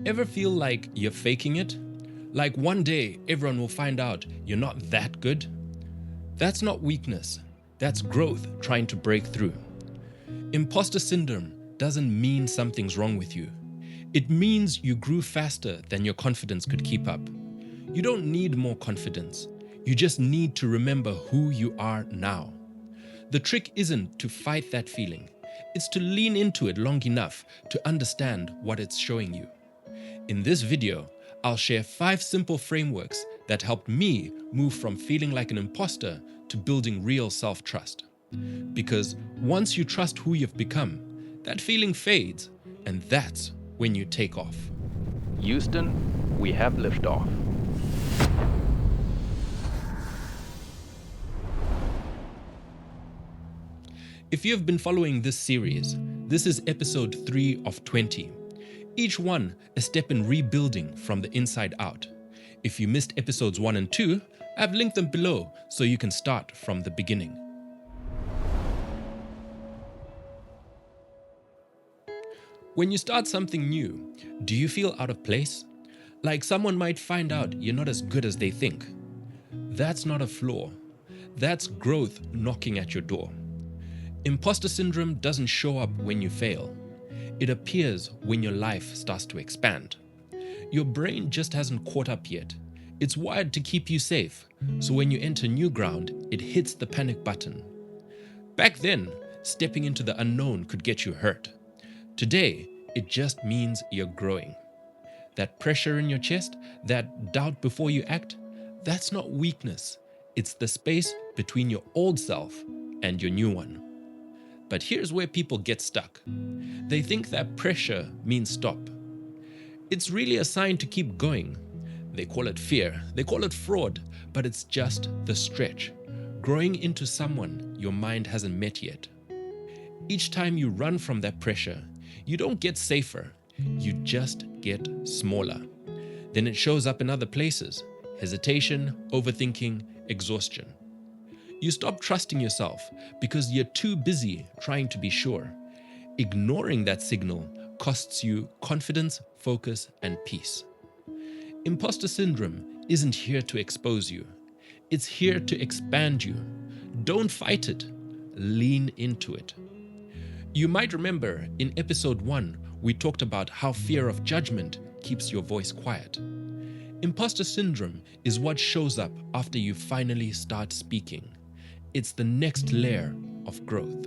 Ever feel like you're faking it? Like one day everyone will find out you're not that good? That's not weakness. That's growth trying to break through. Imposter syndrome doesn't mean something's wrong with you. It means you grew faster than your confidence could keep up. You don't need more confidence. You just need to remember who you are now. The trick isn't to fight that feeling. It's to lean into it long enough to understand what it's showing you. In this video, I'll share 5 simple frameworks that helped me move from feeling like an imposter to building real self-trust. Because once you trust who you've become, that feeling fades, and that's when you take off. Houston, we have liftoff. If you've been following this series, this is episode 3 of 20. Each one a step in rebuilding from the inside out. If you missed episodes 1 and 2, I've linked them below so you can start from the beginning. When you start something new, do you feel out of place? Like someone might find out you're not as good as they think? That's not a flaw. That's growth knocking at your door. Imposter syndrome doesn't show up when you fail. It appears when your life starts to expand. Your brain just hasn't caught up yet. It's wired to keep you safe, so when you enter new ground, it hits the panic button. Back then, stepping into the unknown could get you hurt. Today, it just means you're growing. That pressure in your chest, that doubt before you act, that's not weakness. It's the space between your old self and your new one. But here's where people get stuck. They think that pressure means stop. It's really a sign to keep going. They call it fear, they call it fraud, but it's just the stretch, growing into someone your mind hasn't met yet. Each time you run from that pressure, you don't get safer, you just get smaller. Then it shows up in other places: hesitation, overthinking, exhaustion. You stop trusting yourself because you're too busy trying to be sure. Ignoring that signal costs you confidence, focus, and peace. Imposter syndrome isn't here to expose you. It's here to expand you. Don't fight it. Lean into it. You might remember in episode 1, we talked about how fear of judgment keeps your voice quiet. Imposter syndrome is what shows up after you finally start speaking. It's the next layer of growth.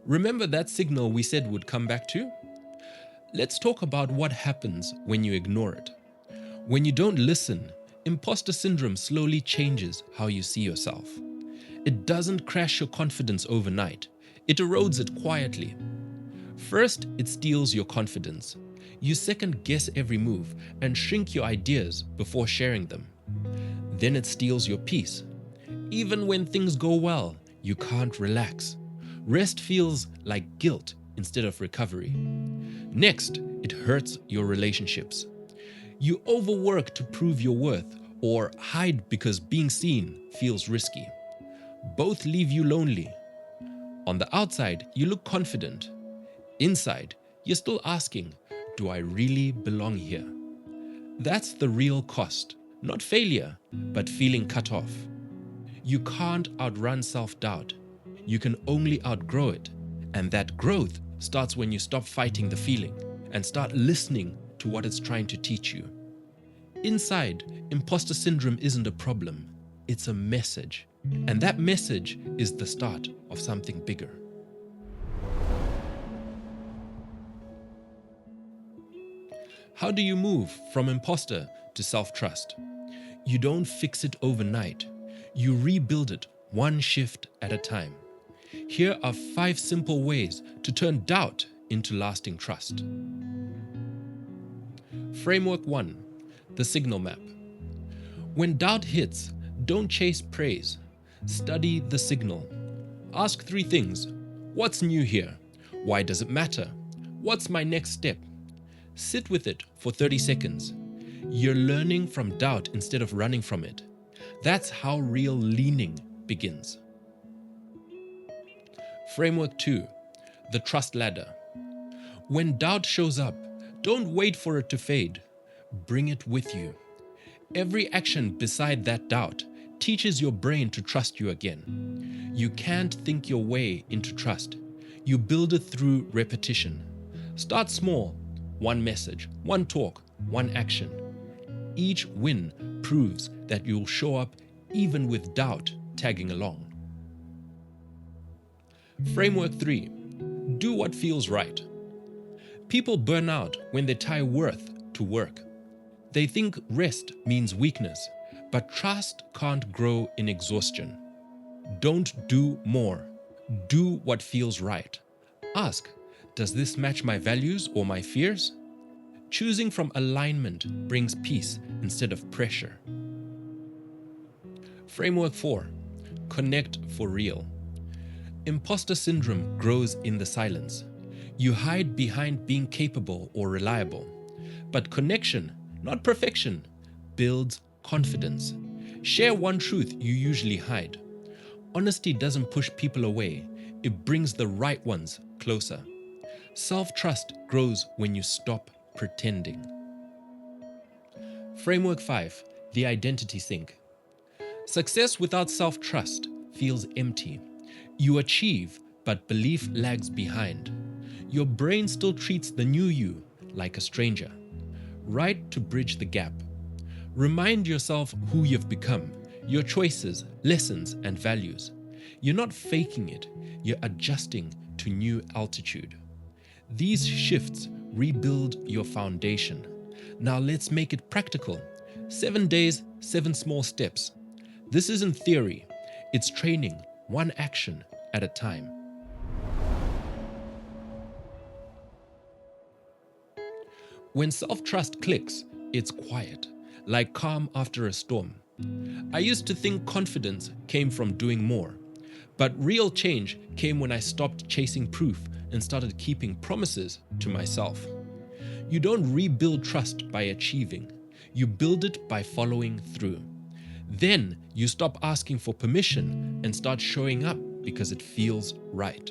Remember that signal we said would come back to? Let's talk about what happens when you ignore it. When you don't listen, imposter syndrome slowly changes how you see yourself. It doesn't crash your confidence overnight. It erodes it quietly. First, it steals your confidence. You second guess every move and shrink your ideas before sharing them. Then it steals your peace. Even when things go well, you can't relax. Rest feels like guilt instead of recovery. Next, it hurts your relationships. You overwork to prove your worth or hide because being seen feels risky. Both leave you lonely. On the outside, you look confident. Inside, you're still asking, do I really belong here? That's the real cost, not failure, but feeling cut off. You can't outrun self-doubt. You can only outgrow it. And that growth starts when you stop fighting the feeling and start listening to what it's trying to teach you. Inside, imposter syndrome isn't a problem, it's a message. And that message is the start of something bigger. How do you move from imposter to self-trust? You don't fix it overnight. You rebuild it one shift at a time. Here are 5 simple ways to turn doubt into lasting trust. Framework 1. The signal map. When doubt hits, don't chase praise. Study the signal. Ask 3 things. What's new here? Why does it matter? What's my next step? Sit with it for 30 seconds. You're learning from doubt instead of running from it. That's how real leaning begins. Framework 2. the trust ladder. When doubt shows up, don't wait for it to fade. Bring it with you. Every action beside that doubt teaches your brain to trust you again. You can't think your way into trust. You build it through repetition. Start small. One message, one talk, one action. Each win proves that you'll show up even with doubt tagging along. Framework 3. Do what feels right. People burn out when they tie worth to work. They think rest means weakness, but trust can't grow in exhaustion. Don't do more. Do what feels right. Ask, does this match my values or my fears? Choosing from alignment brings peace instead of pressure. Framework 4. Connect for real. Imposter syndrome grows in the silence. You hide behind being capable or reliable. But connection, not perfection, builds confidence. Share one truth you usually hide. Honesty doesn't push people away. It brings the right ones closer. Self-trust grows when you stop pretending. Framework 5. The identity sink. Success without self-trust feels empty. You achieve, but belief lags behind. Your brain still treats the new you like a stranger. Write to bridge the gap. Remind yourself who you've become, your choices, lessons, and values. You're not faking it, you're adjusting to new altitude. These shifts rebuild your foundation. Now let's make it practical. 7 days, 7 small steps. This isn't theory, it's training, one action at a time. When self-trust clicks, it's quiet, like calm after a storm. I used to think confidence came from doing more, but real change came when I stopped chasing proof and started keeping promises to myself. You don't rebuild trust by achieving, you build it by following through. Then you stop asking for permission and start showing up because it feels right.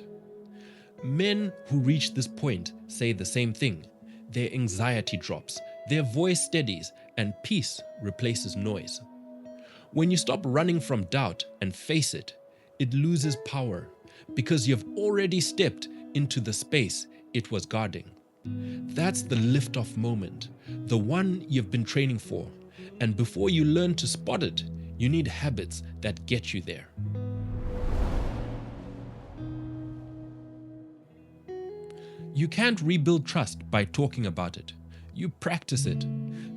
Men who reach this point say the same thing. Their anxiety drops, their voice steadies, and peace replaces noise. When you stop running from doubt and face it, it loses power because you've already stepped into the space it was guarding. That's the lift-off moment, the one you've been training for. And before you learn to spot it, you need habits that get you there. You can't rebuild trust by talking about it. You practice it.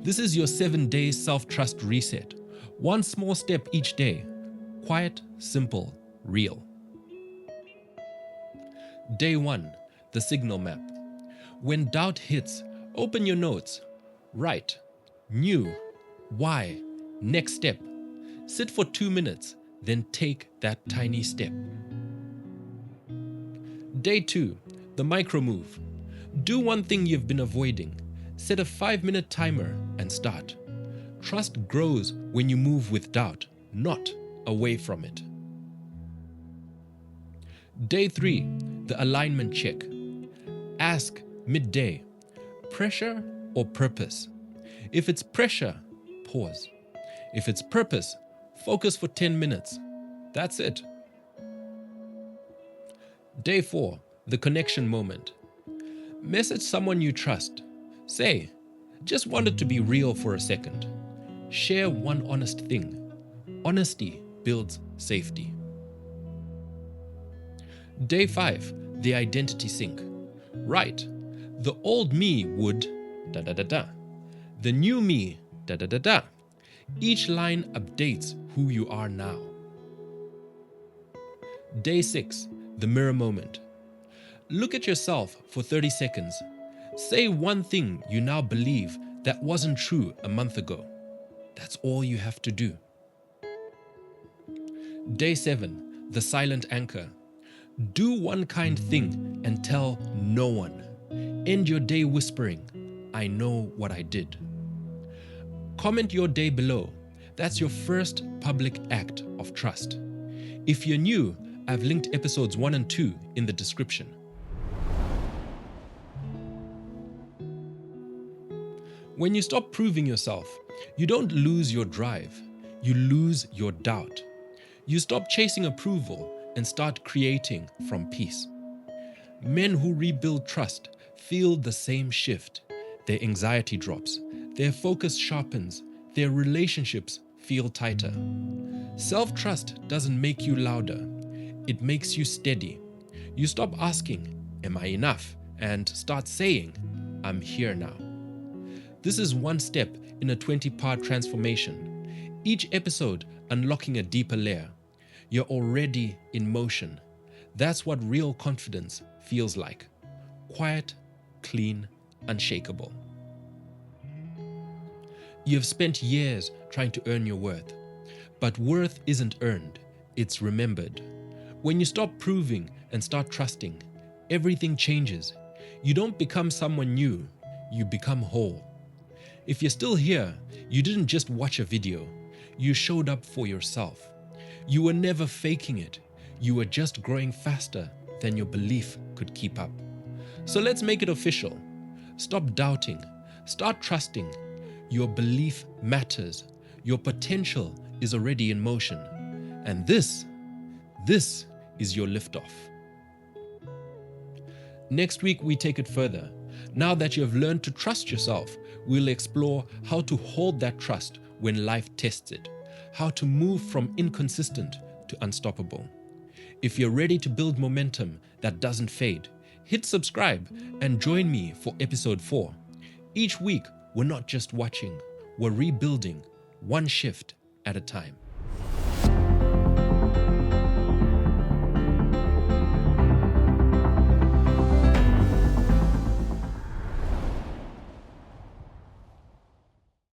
This is your 7-day self-trust reset. One small step each day. Quiet, simple, real. Day 1, the signal map. When doubt hits, open your notes. Write, new, why, next step. Sit for 2 minutes, then take that tiny step. Day 2, the micro move. Do one thing you've been avoiding. Set a 5-minute timer and start. Trust grows when you move with doubt, not away from it. Day 3, the alignment check. Ask midday, pressure or purpose? If it's pressure, pause. If it's purpose, focus for 10 minutes. That's it. Day 4, the connection moment. Message someone you trust. Say, just wanted to be real for a second. Share one honest thing. Honesty builds safety. Day 5, the identity sink. Write, the old me would da-da-da-da. The new me da-da-da-da. Each line updates who you are now. Day 6, the mirror moment. Look at yourself for 30 seconds. Say one thing you now believe that wasn't true a month ago. That's all you have to do. Day 7, the silent anchor. Do one kind thing and tell no one. End your day whispering, I know what I did. Comment your day below. That's your first public act of trust. If you're new, I've linked episodes 1 and 2 in the description. When you stop proving yourself, you don't lose your drive, you lose your doubt. You stop chasing approval and start creating from peace. Men who rebuild trust feel the same shift. Their anxiety drops, their focus sharpens, their relationships feel tighter. Self-trust doesn't make you louder, it makes you steady. You stop asking, "Am I enough?" and start saying, "I'm here now." This is one step in a 20-part transformation. Each episode unlocking a deeper layer. You're already in motion. That's what real confidence feels like. Quiet, clean, unshakable. You've spent years trying to earn your worth. But worth isn't earned, it's remembered. When you stop proving and start trusting, everything changes. You don't become someone new, you become whole. If you're still here, you didn't just watch a video, you showed up for yourself. You were never faking it, you were just growing faster than your belief could keep up. So let's make it official. Stop doubting, start trusting. Your belief matters, your potential is already in motion. And this is your liftoff. Next week, we take it further. Now that you have learned to trust yourself, we'll explore how to hold that trust when life tests it, how to move from inconsistent to unstoppable. If you're ready to build momentum that doesn't fade, hit subscribe and join me for episode 4. Each week, we're not just watching, we're rebuilding, one shift at a time.